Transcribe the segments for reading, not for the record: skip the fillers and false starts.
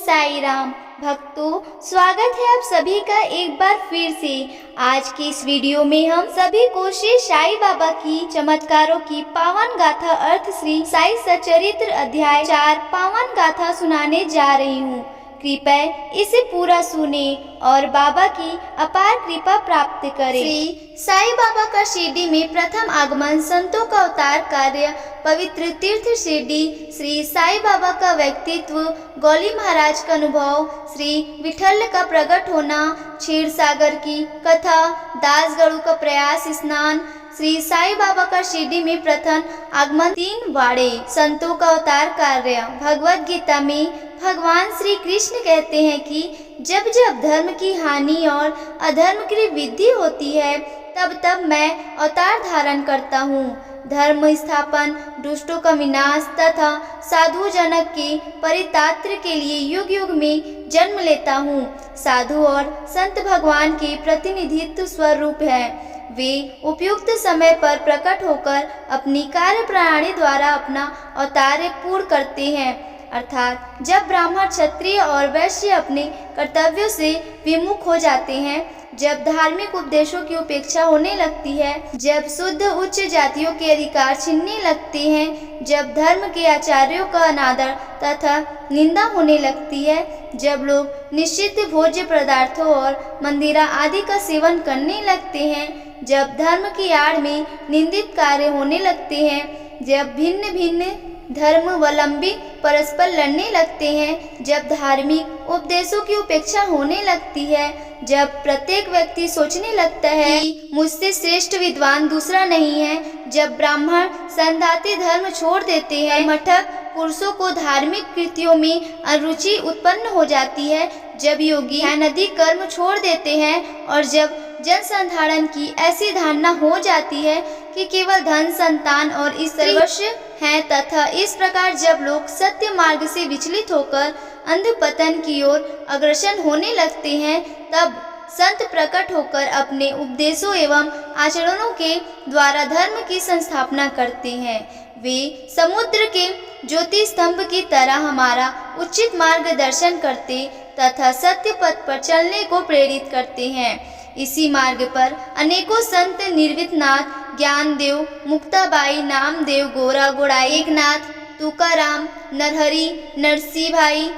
साई राम भक्तों, स्वागत है आप सभी का एक बार फिर से। आज की इस वीडियो में हम सभी को श्री साई बाबा की चमत्कारों की पावन गाथा अर्थ श्री साई सचरित्र अध्याय 4 पावन गाथा सुनाने जा रही हूँ। कृपया इसे पूरा सुने और बाबा की अपार कृपा प्राप्त करें। श्री साई बाबा का शिरडी में प्रथम आगमन, संतों का अवतार कार्य, पवित्र तीर्थ शिरडी, श्री साई बाबा का व्यक्तित्व, गौली महाराज का अनुभव, श्री विठल का प्रकट होना, क्षीर सागर की कथा, दासगढ़ का प्रयास स्नान, श्री साई बाबा का शिरडी में प्रथम आगमन, 3 वाड़े, संतों का अवतार कार्य। भगवद गीता में भगवान श्री कृष्ण कहते हैं कि जब जब धर्म की हानि और अधर्म की वृद्धि होती है तब तब मैं अवतार धारण करता हूँ। धर्म स्थापन, दुष्टों का विनाश तथा साधु जनक के परित्राण के लिए युग युग में जन्म लेता हूँ। साधु और संत भगवान के प्रतिनिधित्व स्वरूप है। वे उपयुक्त समय पर प्रकट होकर अपनी कार्य प्रणाली द्वारा अपना अवतार पूर्ण करते हैं। अर्थात जब ब्राह्मण, क्षत्रिय और वैश्य अपने कर्तव्यों से विमुख हो जाते हैं, जब धार्मिक उपदेशों की उपेक्षा होने लगती है, जब शुद्ध उच्च जातियों के अधिकार छीनने लगते हैं, जब धर्म के आचार्यों का अनादर तथा निंदा होने लगती है, जब लोग निश्चित भोज्य पदार्थों और मंदिरा आदि का सेवन करने लगते हैं, जब धर्म की आड़ में निंदित कार्य होने लगते हैं, जब भिन्न भिन्न धर्मावलंबी परस्पर लड़ने लगते हैं, जब धार्मिक उपदेशों की उपेक्षा होने लगती है, जब प्रत्येक व्यक्ति सोचने लगता है कि मुझसे श्रेष्ठ विद्वान दूसरा नहीं है, जब ब्राह्मण संधाती धर्म छोड़ देते हैं, मठक पुरुषों को धार्मिक कृत्यों में अरुचि उत्पन्न हो जाती है, जब योगी नदी कर्म छोड़ देते हैं और जब जन संधारण की ऐसी धारणा हो जाती है कि केवल धन, संतान और सर्वस्व हैं, तथा इस प्रकार जब लोग सत्य मार्ग से विचलित होकर अंधपतन की ओर अग्रसर होने लगते हैं, तब संत प्रकट होकर अपने उपदेशों एवं आचरणों के द्वारा धर्म की संस्थापना करते हैं। वे समुद्र के ज्योति स्तंभ की तरह हमारा उचित मार्गदर्शन करते तथा सत्य पथ पर चलने को प्रेरित करते हैं। इसी मार्ग पर अनेकों संत निर्वितनाथ, ज्ञानदेव, मुक्ताबाई, नामदेव, गोरा गोड़ाई, एकनाथ, तुकाराम, नरहरि, नरसिंह भाई,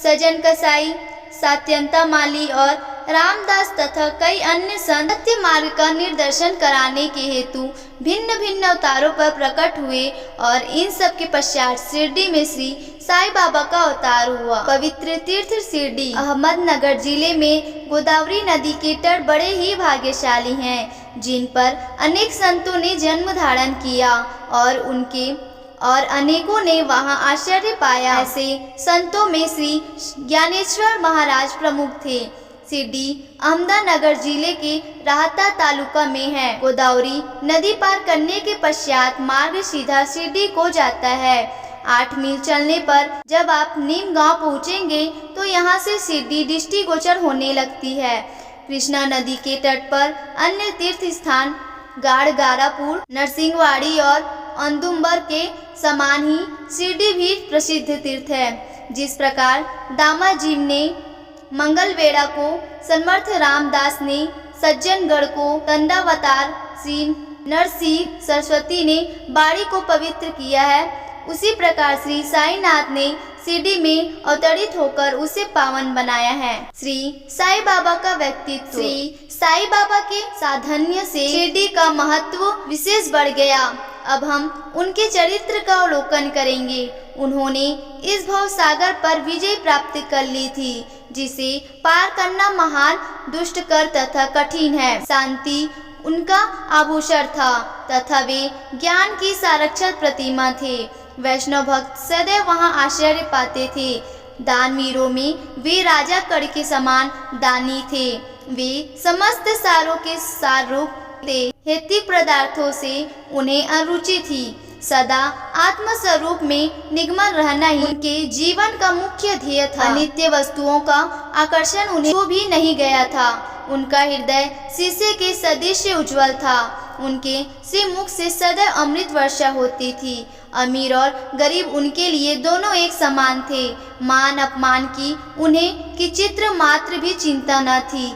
सजन कसाई, सात्यंता माली और रामदास तथा कई अन्य संत सत्य मार्ग का निर्देशन कराने के हेतु भिन्न भिन्न अवतारों पर प्रकट हुए और इन सब के पश्चात शिरडी में श्री साई बाबा का अवतार हुआ। पवित्र तीर्थ शिरडी अहमदनगर जिले में गोदावरी नदी के तट बड़े ही भाग्यशाली हैं, जिन पर अनेक संतों ने जन्म धारण किया और अनेकों ने वहां आश्चर्य पाया। ऐसे संतों में श्री ज्ञानेश्वर महाराज प्रमुख थे। शिरडी अहमदनगर जिले के राहता तालुका में है। गोदावरी नदी पार करने के पश्चात मार्ग सीधा शिरडी को जाता है। 8 मील चलने पर जब आप नीम गांव पहुंचेंगे तो यहां से शिरडी दृष्टिगोचर होने लगती है। कृष्णा नदी के तट पर अन्य तीर्थ स्थान गाड़गारापुर, नरसिंहवाड़ी और औदुंबर के समान ही शिरडी भी प्रसिद्ध तीर्थ है। जिस प्रकार दामाजी ने मंगलवेढ़ा को, समर्थ रामदास ने सज्जनगढ़ को, दंडावतार श्री नरसिंह सरस्वती ने बाड़ी को पवित्र किया है, उसी प्रकार श्री साईनाथ ने शिरडी में अवतरित होकर उसे पावन बनाया है। श्री साई बाबा का व्यक्तित्व। श्री साई बाबा के साधन्य से शिरडी का महत्व विशेष बढ़ गया। अब हम उनके चरित्र का अवलोकन करेंगे। उन्होंने इस भव सागर पर विजय प्राप्त कर ली थी, जिसे पार करना महान दुष्कर तथा कठिन है। शांति उनका आभूषण था तथा वे ज्ञान की साक्षात प्रतिमा थे। वैष्णव भक्त सदैव वहां आश्चर्य पाते थे। दानवीरों में वे राजा कड़ के समान दानी थे। वे समस्त सारों के सार रूप थे। हेतिक पदार्थों से उन्हें अरुचि थी। सदा आत्म स्वरूप में निगमन रहना ही उनके जीवन का मुख्य ध्येय था। नित्य वस्तुओं का आकर्षण उन्हें छू भी नहीं गया था। उनका हृदय शीशे के सदृश उज्जवल था। उनके श्रीमुख से सदैव अमृत वर्षा होती थी। अमीर और गरीब उनके लिए दोनों एक समान थे। मान अपमान की उन्हें कि चित्र मात्र भी चिंता न थी।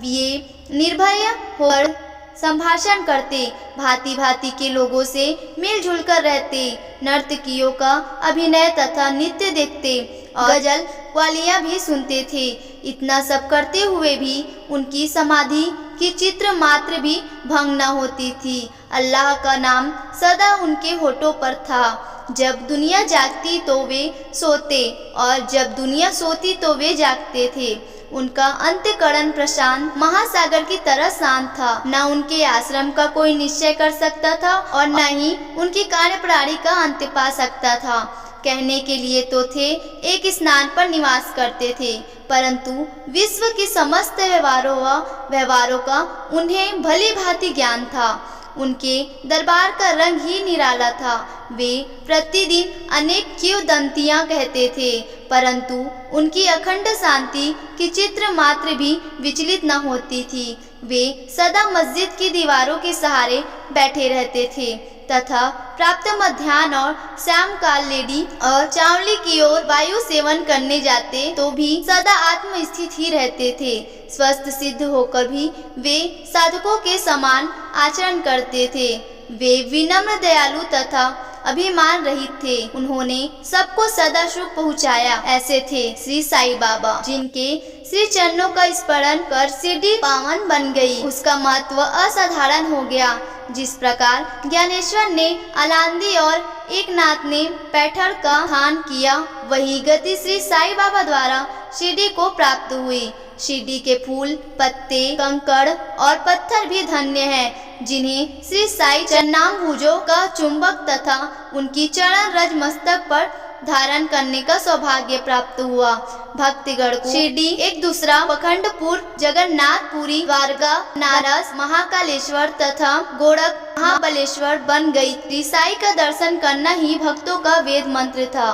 ये निर्भय होकर संभाषण करते, भांति भांति के लोगों से मिलजुल कर रहते, नर्तकियों का अभिनय तथा नृत्य देखते और गजल वालियाँ भी सुनते थे। इतना सब करते हुए भी उनकी समाधि की चित्र मात्र भी भंग न होती थी। अल्लाह का नाम सदा उनके होठों पर था। जब दुनिया जागती तो वे सोते और जब दुनिया सोती तो वे जागते थे। उनका अंतःकरण प्रशांत महासागर की तरह शांत था। न उनके आश्रम का कोई निश्चय कर सकता था और न ही उनकी कार्यप्रणाली का अंत पा सकता था। कहने के लिए तो थे एक स्नान पर निवास करते थे, परंतु विश्व की समस्त व्यवहारों का उन्हें भली भांति ज्ञान था। उनके दरबार का रंग ही निराला था। वे प्रतिदिन अनेक किंवदंतियां कहते थे, परंतु उनकी अखंड शांति की चित्र मात्र भी विचलित न होती थी। वे सदा मस्जिद की दीवारों के सहारे बैठे रहते थे तथा प्राप्त मध्याह्न और शाम काल लेडी और चावली की ओर वायु सेवन करने जाते तो भी सदा आत्मस्थित ही रहते थे। स्वस्थ सिद्ध होकर भी वे साधकों के समान आचरण करते थे। वे विनम्र, दयालु तथा अभिमान रहित थे। उन्होंने सबको सदा सुख पहुँचाया। ऐसे थे श्री साईं बाबा, जिनके श्री चरणों का स्मरण कर शिरडी पावन बन गई। उसका महत्व असाधारण हो गया। जिस प्रकार ज्ञानेश्वर ने आलांदी और एकनाथ ने पैठण का स्थान किया, वही गति श्री साईं बाबा द्वारा शिरडी को प्राप्त हुई। शिरडी के फूल, पत्ते, कंकड़ और पत्थर भी धन्य हैं, जिन्हें श्री साईं चरणाम्बुजों का चुंबक तथा उनकी चरण रज मस्तक पर धारण करने का सौभाग्य प्राप्त हुआ। भक्तगण को शिरडी एक दूसरा पखंडपुर, जगन्नाथपुरी, द्वारका, बनारस, महाकालेश्वर तथा गोरख महाबलेश्वर बन गई। श्री साईं का दर्शन करना ही भक्तों का वेद मंत्र था,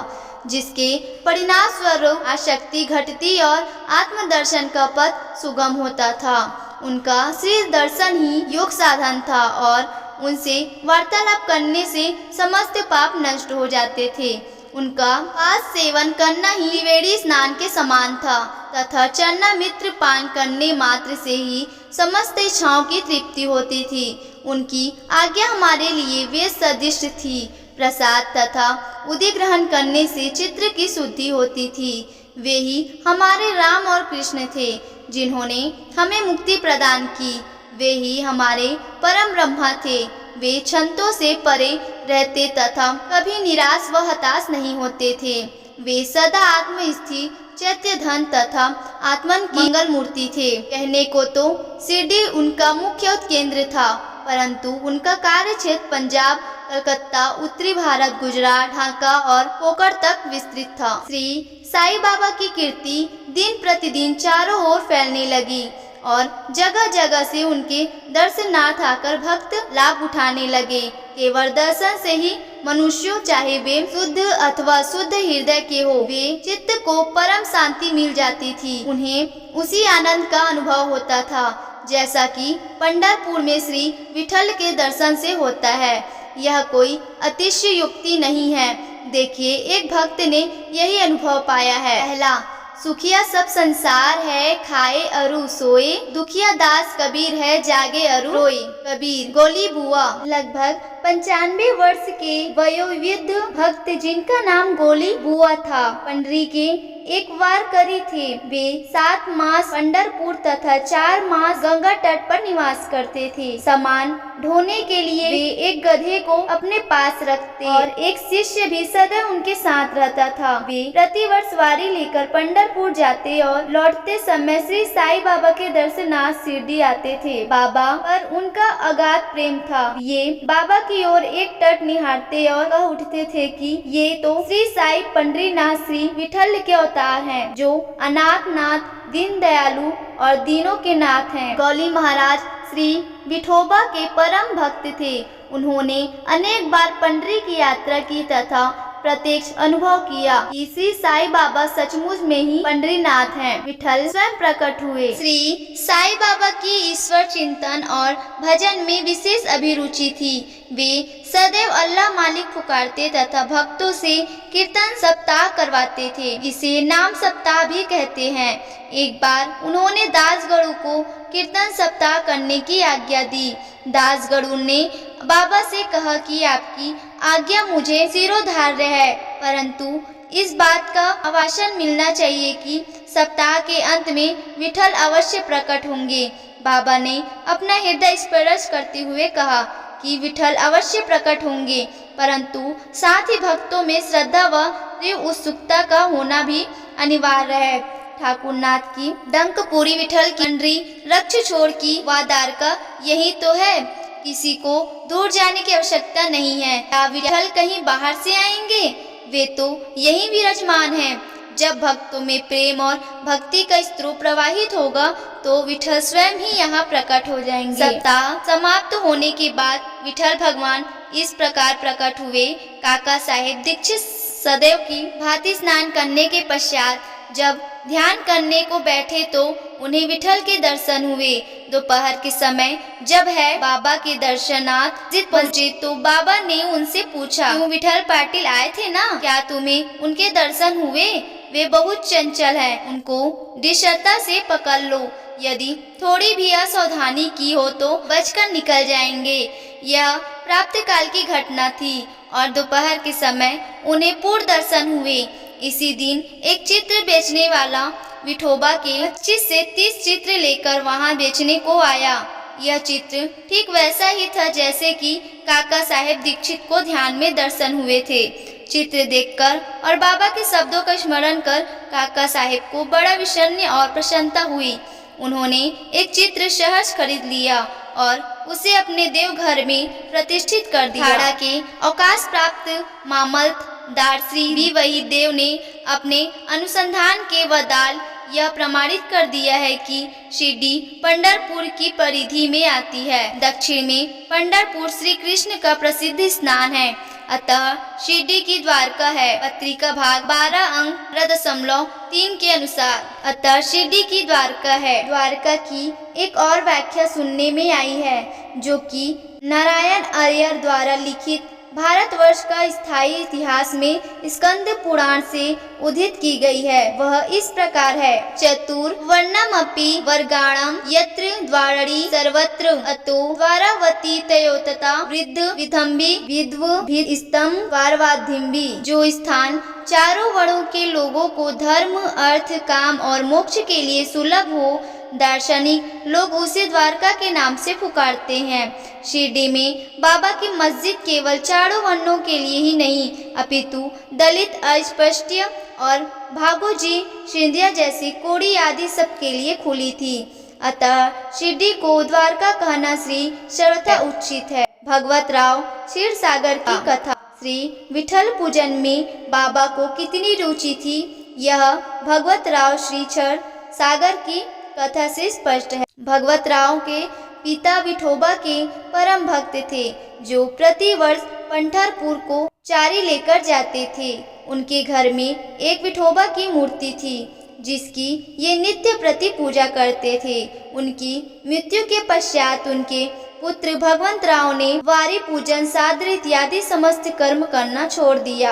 जिसके परिणाम स्वरूप आसक्ति घटती और आत्मदर्शन का पथ सुगम होता था। उनका श्री दर्शन ही योग साधन था और उनसे वार्तालाप करने से समस्त पाप नष्ट हो जाते थे। उनका पास सेवन करना ही त्रिवेणी स्नान के समान था तथा चरणामृत पान करने मात्र से ही समस्त इच्छाओं की तृप्ति होती थी। उनकी आज्ञा हमारे लिए वेद सदृश थी। प्रसाद तथा उदय ग्रहण करने से चित्र की शुद्धि होती थी। वे ही हमारे राम और कृष्ण थे, जिन्होंने हमें मुक्ति प्रदान की। वे ही हमारे परम ब्रह्मा थे। वे क्षंतों से परे रहते तथा कभी निराश व हताश नहीं होते थे। वे सदा आत्मस्थिर, चैत्य धन तथा आत्मन की मंगल मूर्ति थे। कहने को तो शिरडी उनका मुख्य केंद्र था, परंतु उनका कार्य क्षेत्र पंजाब, कलकत्ता, उत्तरी भारत, गुजरात, ढाका और पोखर तक विस्तृत था। श्री साईं बाबा की कीर्ति दिन प्रतिदिन चारों ओर फैलने लगी और जगह जगह से उनके दर्शनार्थ आकर भक्त लाभ उठाने लगे। केवल दर्शन से ही मनुष्यों, चाहे वे शुद्ध अथवा शुद्ध हृदय के हो, वे चित्त को परम शांति मिल जाती थी। उन्हें उसी आनंद का अनुभव होता था जैसा कि पंढरपुर में श्री विठल के दर्शन से होता है। यह कोई अतिशयोक्ति नहीं है। देखिए, एक भक्त ने यही अनुभव पाया है। पहला, सुखिया सब संसार है, खाए अरु सोए, दुखिया दास कबीर है, जागे अरु रोए। कबीर गोली बुआ लगभग 95 वर्ष के वयोवृद्ध भक्त, जिनका नाम गोली बुआ था, पंडरी के एक बार करी थे। वे 7 मास पंढरपुर तथा 4 मास गंगा तट पर निवास करते थे। सामान ढोने के लिए वे एक गधे को अपने पास रखते और एक शिष्य भी सदा उनके साथ रहता था। वे प्रतिवर्ष वारी लेकर पंढरपुर जाते और लौटते समय श्री साईं बाबा के दर्शनार्थ शिरडी आते थे। बाबा पर उनका अगाध प्रेम था। ये बाबा की ओर एक टक निहारते और कह उठते थे कि ये तो श्री साईं पंडरीनाथ श्री विठल के अवतार हैं, जो अनाथ नाथ, दीन दयालु और दीनों के नाथ हैं। गौली महाराज श्री विठोबा के परम भक्त थे। उन्होंने अनेक बार पंडरी की यात्रा की तथा प्रत्यक्ष अनुभव किया कि श्री साई बाबा सचमुच में ही पंडरीनाथ हैं। विठल स्वयं प्रकट हुए। श्री साई बाबा की ईश्वर चिंतन और भजन में विशेष अभिरुचि थी। वे सदैव अल्लाह मालिक पुकारते तथा भक्तों से कीर्तन सप्ताह करवाते थे, जिसे नाम सप्ताह भी कहते हैं। एक बार उन्होंने दासगणु को कीर्तन सप्ताह करने की आज्ञा दी। दासगणु ने बाबा से कहा कि आपकी आज्ञा मुझे शिरोधार्य है, परंतु इस बात का आश्वासन मिलना चाहिए कि सप्ताह के अंत में विठल अवश्य प्रकट होंगे। बाबा ने अपना हृदय स्पर्श करते हुए कहा कि विठल अवश्य प्रकट होंगे, परंतु साथ ही भक्तों में श्रद्धा व तीव्र उत्सुकता का होना भी अनिवार्य है। ठाकुरनाथ की डंकपुरी विठल की पंडरी रक्ष छोड़ की वादारका यही तो है। किसी को दूर जाने की आवश्यकता नहीं है। क्या विठल कहीं बाहर से आएंगे? वे तो यही विराजमान हैं। जब भक्तों में प्रेम और भक्ति का स्रोत प्रवाहित होगा तो विठल स्वयं ही यहाँ प्रकट हो जाएंगे। सप्ताह समाप्त होने के बाद विठल भगवान इस प्रकार प्रकट हुए। काका साहेब दीक्षित सदैव की भांति स्नान करने के पश्चात जब ध्यान करने को बैठे तो उन्हें विठल के दर्शन हुए। दोपहर के समय जब है बाबा के दर्शनार्थ पहुंचे तो बाबा ने उनसे पूछा, क्यों विठल पाटिल आए थे ना, क्या तुम्हें उनके दर्शन हुए? वे बहुत चंचल हैं, उनको दिशता से पकड़ लो। यदि थोड़ी भी असावधानी की हो तो बचकर निकल जाएंगे। यह प्राप्त काल की घटना थी और दोपहर के समय उन्हें पूर्ण दर्शन हुए। इसी दिन एक चित्र बेचने वाला विठोबा के 25 से 30 चित्र लेकर वहां बेचने को आया। यह चित्र ठीक वैसा ही था जैसे कि काका साहेब दीक्षित को ध्यान में दर्शन हुए थे। चित्र देखकर और बाबा के शब्दों का स्मरण कर काका साहेब को बड़ा विषण्ण और प्रसन्नता हुई। उन्होंने एक चित्र सहज खरीद लिया और उसे अपने देवघर में प्रतिष्ठित कर दिया। भाड़ा के अवकाश प्राप्त मामल्त दारश्री भी वही देव ने अपने अनुसंधान के बदौलत यह प्रमाणित कर दिया है कि शिरडी पंढरपुर की परिधि में आती है। दक्षिण में पंढरपुर श्री कृष्ण का प्रसिद्ध स्थान है, अतः शिरडी की द्वारका है। पत्रिका भाग 12 अंक 3 के अनुसार अतः शिरडी की द्वारका है। द्वारका की एक और व्याख्या सुनने में आई है, जो कि नारायण अय्यर द्वारा लिखित भारतवर्ष का स्थायी इतिहास में स्कंद पुराण से उद्धृत की गई है। वह इस प्रकार है, चतुर्वर्णमपि वर्गाणाम यत्र द्वारणी सर्वत्र अतो द्वारावती तयोतता वृद्ध विधम्बी विद्व भिस्तम द्वारवाधिम्बी। जो स्थान चारों वर्णों के लोगों को धर्म अर्थ काम और मोक्ष के लिए सुलभ हो, दार्शनिक लोग उसे द्वारका के नाम से पुकारते हैं। शिरडी में बाबा की मस्जिद केवल चारों वर्णों के लिए ही नहीं, अपितु दलित, अस्पृश्य और भागोजी, सिंधिया जैसी कोड़ी आदि सबके लिए खुली थी। अतः शिरडी को द्वारका कहना श्री सर्वथा उचित है। भगवत राव क्षीरसागर की कथा। श्री विठल पूजन में बाबा को कितनी रुचि थी, यह भगवत राव श्री क्षीरसागर की कथा से स्पष्ट है। भगवत राव के पिता विठोबा के परम भक्त थे, जो प्रति वर्ष पंढरपुर को चारी लेकर जाते थे। उनके घर में एक विठोबा की मूर्ति थी, जिसकी ये नित्य प्रति पूजा करते थे। उनकी मृत्यु के पश्चात उनके पुत्र भगवंत राव ने वारी पूजन, श्राद्ध इत्यादि समस्त कर्म करना छोड़ दिया।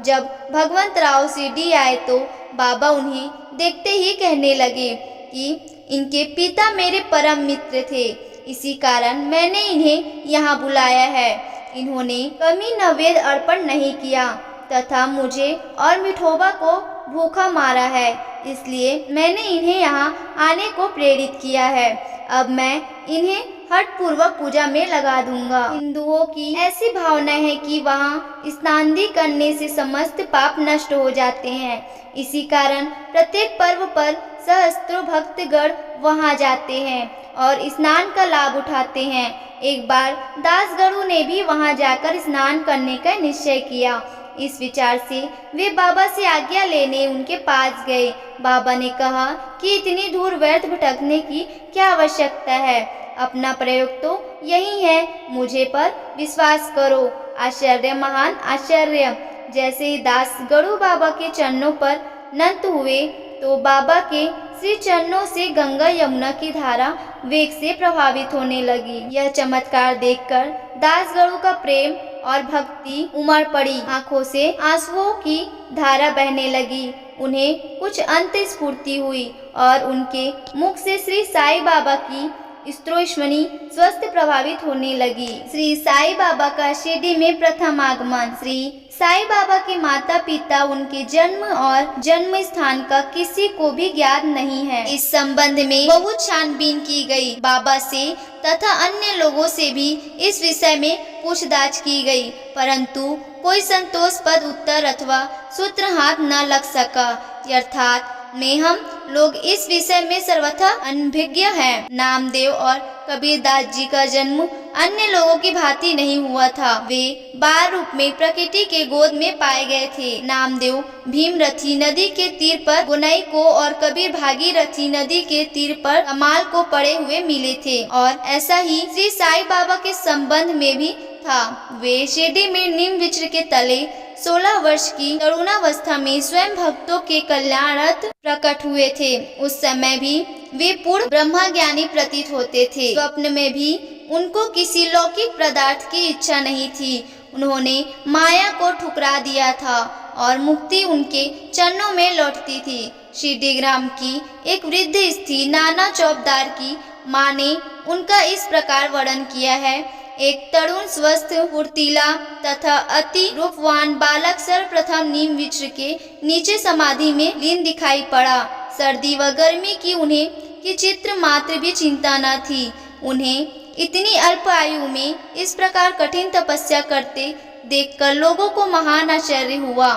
जब भगवंत राव शिरडी आए तो बाबा उन्हें देखते ही कहने लगे कि इनके पिता मेरे परम मित्र थे, इसी कारण मैंने इन्हें यहाँ बुलाया है। इन्होंने कभी नैवेद्य अर्पण नहीं किया तथा मुझे और विठोबा को भूखा मारा है, इसलिए मैंने इन्हें यहाँ आने को प्रेरित किया है। अब मैं इन्हें हठ पूर्वक पूजा में लगा दूंगा। हिंदुओं की ऐसी भावना है कि वहाँ स्नानादि करने से समस्त पाप नष्ट हो जाते हैं। इसी कारण प्रत्येक पर्व पर सहस्त्रों भक्तगण वहां जाते हैं और स्नान का लाभ उठाते हैं। एक बार दासगणु ने भी वहां जाकर स्नान करने का निश्चय किया। इस विचार से वे बाबा से आज्ञा लेने उनके पास गए। बाबा ने कहा कि इतनी दूर व्यर्थ भटकने की क्या आवश्यकता है, अपना प्रयोग तो यही है, मुझे पर विश्वास करो। आश्चर्य, महान आश्चर्य। जैसे ही दास गड़ू बाबा के चरणों पर नत हुए तो बाबा के श्री चरणों से गंगा यमुना की धारा वेग से प्रभावित होने लगी। यह चमत्कार देखकर दास गड़ू का प्रेम और भक्ति उमड़ पड़ी। आंखों से आंसुओं की धारा बहने लगी। उन्हें कुछ अंत स्फूर्ति हुई और उनके मुख से श्री साईं बाबा की स्तोत्रध्वनि स्वस्थ प्रभावित होने लगी। श्री साईं बाबा का शिरडी में प्रथम आगमन। श्री साईं बाबा के माता पिता, उनके जन्म और जन्म स्थान का किसी को भी ज्ञात नहीं है। इस संबंध में बहुत छानबीन की गई। बाबा से तथा अन्य लोगों से भी इस विषय में पूछताछ की गई, परंतु कोई संतोषप्रद उत्तर अथवा सूत्र हाथ न लग सका। अर्थात में हम लोग इस विषय में सर्वथा अनभिज्ञ हैं। नामदेव और कबीरदास जी का जन्म अन्य लोगों की भांति नहीं हुआ था। वे बाल रूप में प्रकृति के गोद में पाए गए थे। नामदेव भीमरथी नदी के तीर पर गुनई को और कबीर भागीरथी नदी के तीर पर कमाल को पड़े हुए मिले थे। और ऐसा ही श्री साईं बाबा के संबंध में भी था। वे शिरडी में नीम वृक्ष के तले 16 वर्ष की तरुणावस्था में स्वयं भक्तों के कल्याणार्थ प्रकट हुए थे। उस समय भी वे पूर्ण ब्रह्मज्ञानी प्रतीत होते थे। स्वप्न में भी उनको किसी लौकिक पदार्थ की इच्छा नहीं थी। उन्होंने माया को ठुकरा दिया था और मुक्ति उनके चरणों में लौटती थी। शिरडी ग्राम की एक वृद्ध स्त्री नाना चौबदार की माँ ने उनका इस प्रकार वर्णन किया है। एक तरुण स्वस्थ फुर्तीला तथा अति रूपवान बालक सर्वप्रथम नीम वृक्ष के नीचे समाधि में लीन दिखाई पड़ा। सर्दी व गर्मी की उन्हें कि चित्र मात्र भी चिंता न थी। उन्हें इतनी अल्प आयु में इस प्रकार कठिन तपस्या करते देखकर लोगों को महान आश्चर्य हुआ।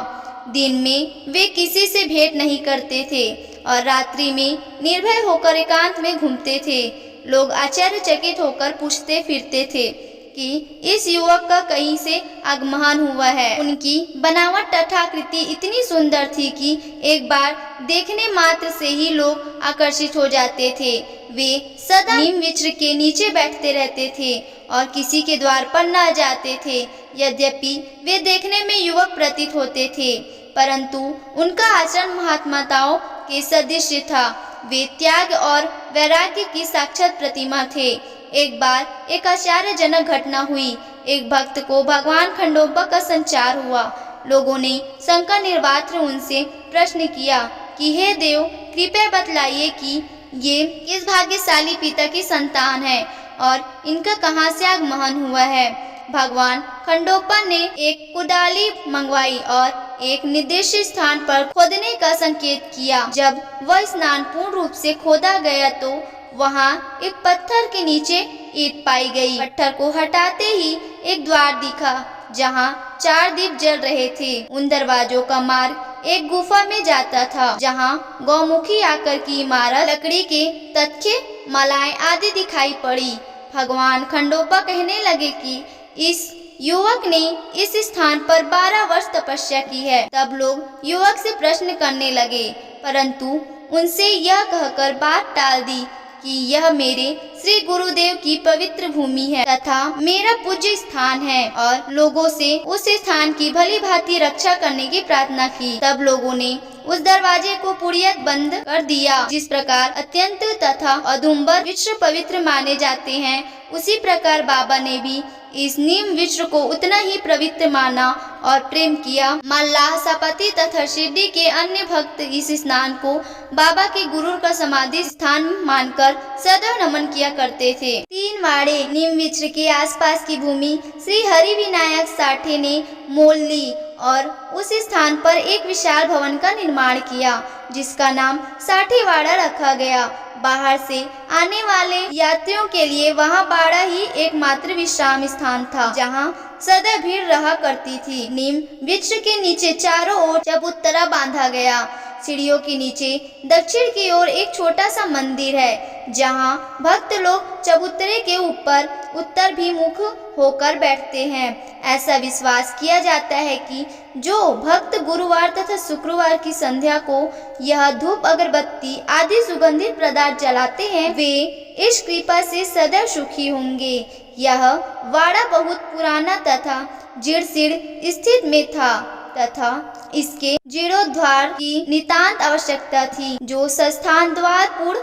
दिन में वे किसी से भेंट नहीं करते थे और रात्रि में निर्भय होकर एकांत में घूमते थे। लोग आश्चर्यचकित होकर पूछते फिरते थे कि इस युवक का कहीं से आगमन हुआ है। उनकी बनावट तथा आकृति इतनी सुंदर थी कि एक बार देखने मात्र से ही लोग आकर्षित हो जाते थे। वे सदा नीम वृक्ष के नीचे बैठते रहते थे और किसी के द्वार पर न जाते थे। यद्यपि वे देखने में युवक प्रतीत होते थे, परंतु उनका आचरण महात्माताओं के सदृश था। वे त्याग और वैराग्य की साक्षात प्रतिमा थे। एक बार एक आश्चर्यजनक घटना हुई। एक भक्त को भगवान खंडोबा का संचार हुआ। लोगों ने शंका निर्वात्र उनसे प्रश्न किया कि हे देव, कृपया बतलाइए कि ये किस भाग्यशाली पिता की संतान है और इनका कहाँ से आगमन हुआ है। भगवान खंडोबा ने एक कुदाली मंगवाई और एक निर्दिष्ट स्थान पर खोदने का संकेत किया। जब वह स्नान पूर्ण रूप से खोदा गया तो वहां एक पत्थर के नीचे ईंट पाई गई। पत्थर को हटाते ही एक द्वार दिखा जहां 4 दीप जल रहे थे। उन दरवाजों का मार्ग एक गुफा में जाता था जहां गौमुखी आकर की इमारत, लकड़ी के तख्ते, मालाएं आदि दिखाई पड़ी। भगवान खंडोबा कहने लगे कि इस युवक ने इस स्थान पर 12 वर्ष तपस्या की है। तब लोग युवक से प्रश्न करने लगे, परंतु उनसे यह कहकर बात टाल दी कि यह मेरे श्री गुरुदेव की पवित्र भूमि है तथा मेरा पूज्य स्थान है, और लोगों से उस स्थान की भली भांति रक्षा करने की प्रार्थना की। तब लोगों ने उस दरवाजे को पूर्णतः बंद कर दिया। जिस प्रकार अत्यंत तथा औदुंबर वृक्ष पवित्र माने जाते हैं, उसी प्रकार बाबा ने भी इस नीम वृक्ष को उतना ही पवित्र माना और प्रेम किया। मल्लाह सपाती तथा शिरडी के अन्य भक्त इस स्नान को बाबा के गुरु का समाधि स्थान मानकर सदैव नमन किया करते थे। 3 वाड़े नीम वृक्ष के आसपास की भूमि श्री हरि विनायक साठे ने मोल ली और उस स्थान पर एक विशाल भवन का निर्माण किया, जिसका नाम साठेवाड़ा रखा गया। बाहर से आने वाले यात्रियों के लिए वहां बाड़ा ही एकमात्र विश्राम स्थान था, जहां सदा भीड़ रहा करती थी। नीम वृक्ष के नीचे चारों ओर चबूतरा बांधा गया। सीढ़ियों के नीचे दक्षिण की ओर एक छोटा सा मंदिर है, जहां भक्त लोग चबूतरे के ऊपर उत्तराभिमुख होकर बैठते हैं। ऐसा विश्वास किया जाता है कि जो भक्त गुरुवार तथा शुक्रवार की संध्या को यह धूप, अगरबत्ती आदि सुगंधित पदार्थ जलाते हैं, वे इस कृपा से सदैव सुखी होंगे। यह वाड़ा बहुत पुराना तथा जीर्ण शीर्ण स्थिति में था। तथा इसके जीर्णोद्धार की नितांत आवश्यकता थी, जो संस्थान द्वार पूर्ण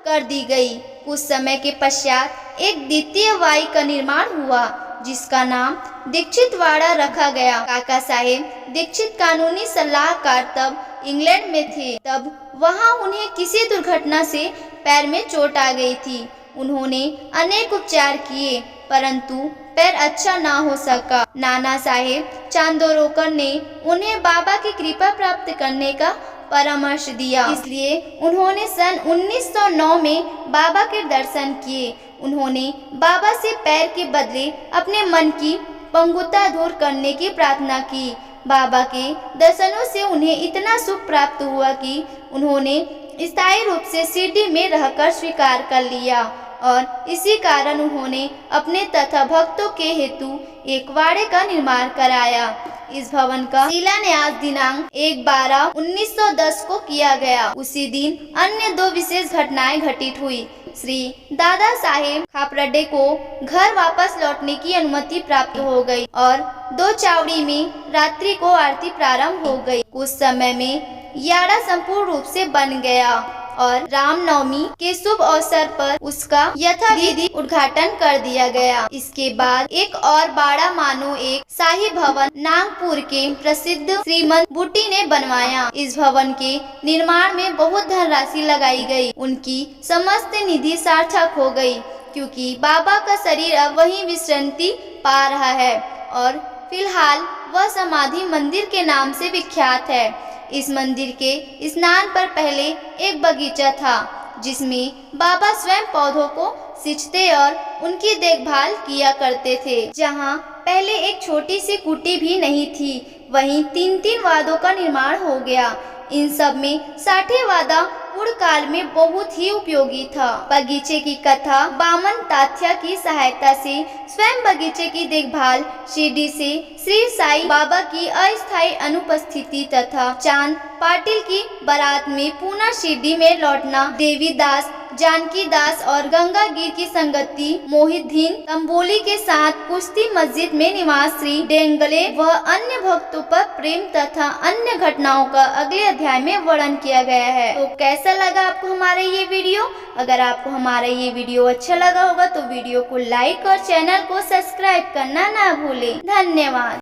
कर दी गई। कुछ समय के पश्चात एक द्वितीय वाई का निर्माण हुआ, जिसका नाम दीक्षितवाड़ा रखा गया। काका साहेब दीक्षित कानूनी सलाहकार तब इंग्लैंड में थे। तब वहां उन्हें किसी दुर्घटना से पैर में चोट आ गई थी। उन्होंने अनेक उपचार किए, परंतु पैर अच्छा ना हो सका। नाना साहेब चांदोरकर ने उन्हें बाबा की कृपा प्राप्त करने का परामर्श दिया, इसलिए उन्होंने सन 1909 में बाबा के दर्शन किए। उन्होंने बाबा से पैर के बदले अपने मन की पंगुता दूर करने की प्रार्थना की। बाबा के दर्शनों से उन्हें इतना सुख प्राप्त हुआ कि उन्होंने स्थायी रूप से शिरडी में रहकर स्वीकार कर लिया, और इसी कारण उन्होंने अपने तथा भक्तों के हेतु एक वाड़े का निर्माण कराया। इस भवन का शिलान्यास दिनांक 1/12/1910 को किया गया। उसी दिन अन्य दो विशेष घटनाएं घटित हुई। श्री दादा साहेब खापर्डे को घर वापस लौटने की अनुमति प्राप्त हो गई और 2 चावड़ी में रात्रि को आरती प्रारंभ हो गई। कुछ समय में याड़ा संपूर्ण रूप से बन गया और रामनवमी के शुभ अवसर पर उसका यथाविधि उद्घाटन कर दिया गया। इसके बाद एक और बाड़ा मानो एक शाही भवन नागपुर के प्रसिद्ध श्रीमंत बूटी ने बनवाया। इस भवन के निर्माण में बहुत धनराशि लगाई गई। उनकी समस्त निधि सार्थक हो गई, क्योंकि बाबा का शरीर अब वहीं विश्रांति पा रहा है और फिलहाल वह समाधि मंदिर के नाम से विख्यात है। इस मंदिर के स्नान पर पहले एक बगीचा था, जिसमें बाबा स्वयं पौधों को सींचते और उनकी देखभाल किया करते थे। जहां पहले एक छोटी सी कुटी भी नहीं थी, वहीं 3-3 वादों का निर्माण हो गया। इन सब में 60 वादा पूर्व काल में बहुत ही उपयोगी था। बगीचे की कथा बामन तात्या की सहायता से स्वयं बगीचे की देखभाल शिरडी से श्री साईं बाबा की अस्थायी अनुपस्थिति तथा चांद पाटिल की बारात में पुनः शिरडी में लौटना, देवी दास, जानकी दास और गंगागीर की संगति, मोहिद्दीन तंबोली के साथ कुश्ती मस्जिद में निवास श्री डेंगले व अन्य भक्तों पर प्रेम तथा अन्य घटनाओं का अगले अध्याय में वर्णन किया गया है। तो कैसा लगा आपको हमारा ये वीडियो? अगर आपको हमारा ये वीडियो अच्छा लगा होगा तो वीडियो को लाइक और चैनल को सब्सक्राइब करना ना भूलें। धन्यवाद।